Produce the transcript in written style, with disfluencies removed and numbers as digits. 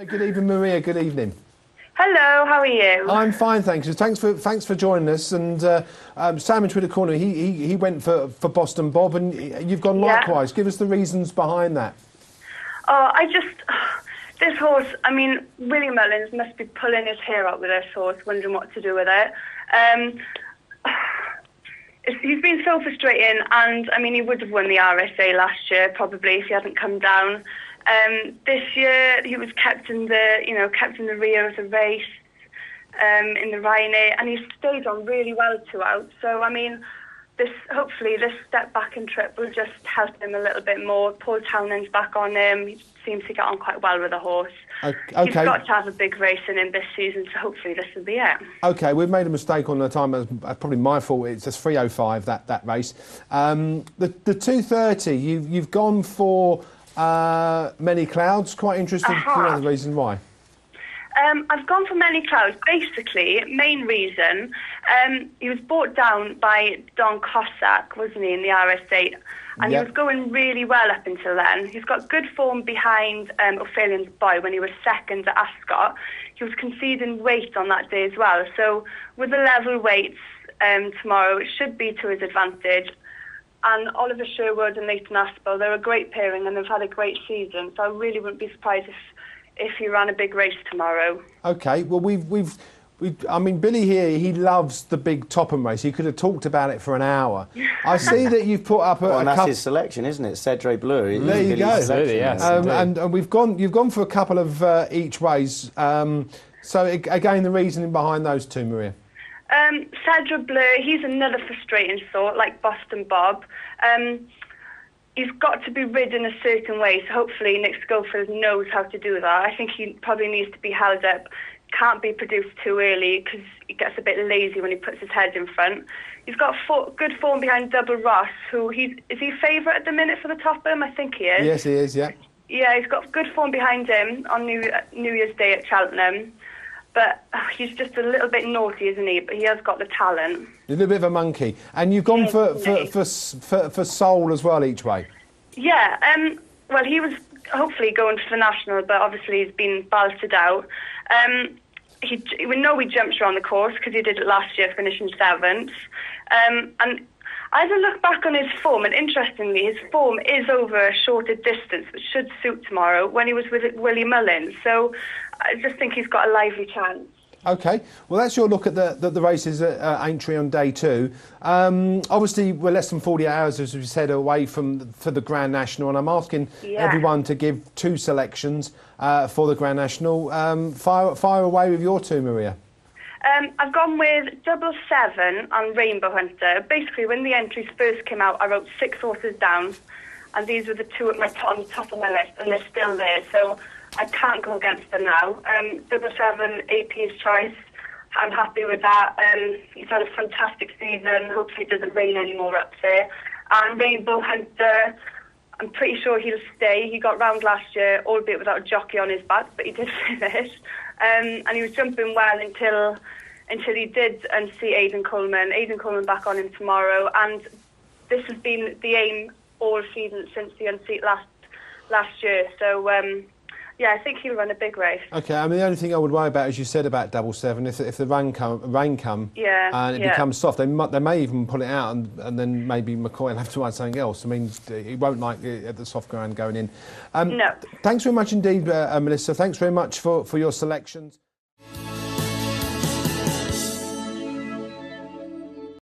Good evening, Maria. Good evening. Hello, how are you? I'm fine, thanks. Thanks for joining us. And Sam in Twitter Corner, he went for Boston Bob, and you've gone likewise. Give us the reasons behind that. This horse, I mean, Willie Mullins must be pulling his hair out with this horse, wondering what to do with it. He's been so frustrating, and I mean, he would have won the RSA last year probably if he hadn't come down. This year he was kept in the rear of the race in the Rhine, and he stayed on really well throughout. So I mean, hopefully this step back and trip will just help him a little bit more. Paul Townend's back on him. He seems to get on quite well with the horse. Okay. He's got to have a big race in him this season, so hopefully this will be it. Okay, we've made a mistake on the time. Probably my fault. It's just 3:05 that race. The 2:30. You've gone for Many Clouds. Quite interesting to know the reason why. I've gone for Many Clouds. Basically, main reason, he was brought down by Don Cossack, wasn't he, in the RS8? And he was going really well up until then. He's got good form behind Ophelian's Boy when he was second at Ascot. He was conceding weight on that day as well. So with the level weights tomorrow, it should be to his advantage. And Oliver Sherwood and Leighton Aspel, they're a great pairing and they've had a great season. So I really wouldn't be surprised if he ran a big race tomorrow. Okay, well I mean, Billy here, he loves the big Topham race. He could have talked about it for an hour. I see that you've put up and that's his selection, isn't it? Cedre Bleu. There you go. Really, yes, and you've gone for a couple of each ways. So again, the reasoning behind those two, Maria. Cedre Bleu, he's another frustrating sort, like Boston Bob. He's got to be ridden a certain way, so hopefully Nick Schofield knows how to do that. I think he probably needs to be held up. Can't be produced too early because he gets a bit lazy when he puts his head in front. He's got good form behind Double Ross, is he favourite at the minute for the Topham? I think he is. Yes, he is, yeah. Yeah, he's got good form behind him on New Year's Day at Cheltenham. But he's just a little bit naughty, isn't he? But he has got the talent. A little bit of a monkey. And you've gone for Soul as well each way? Yeah, well, he was hopefully going for the National, but obviously he's been balloted out. We know he jumps around the course because he did it last year, finishing 7th. And I had a look back on his form, and interestingly, his form is over a shorter distance, which should suit tomorrow, when he was with Willie Mullins. So I just think he's got a lively chance. Okay, well that's your look at the races at Aintree on day 2. Obviously we're less than 48 hours, as we said, away for the Grand National, and I'm asking everyone to give 2 selections for the Grand National. Fire away with your 2, Maria. I've gone with 777 and Rainbow Hunter. Basically, when the entries first came out, I wrote 6 horses down, and these were the 2 on the top of my list, and they're still there. So I can't go against them now. 777, AP's choice. I'm happy with that. He's had a fantastic season. Hopefully it doesn't rain anymore up there. And Rainbow Hunter, I'm pretty sure he'll stay. He got round last year, albeit without a jockey on his back, but he did finish. And he was jumping well until he did see Aidan Coleman. Aidan Coleman back on him tomorrow. And this has been the aim all season since the unseat last year. So yeah, I think he'll run a big race. Okay, I mean, the only thing I would worry about, as you said about 777, if the rain come and it becomes soft, they may even pull it out and then maybe McCoy will have to ride something else. I mean, he won't like the soft ground going in. No. Thanks very much indeed, Melissa. Thanks very much for your selections.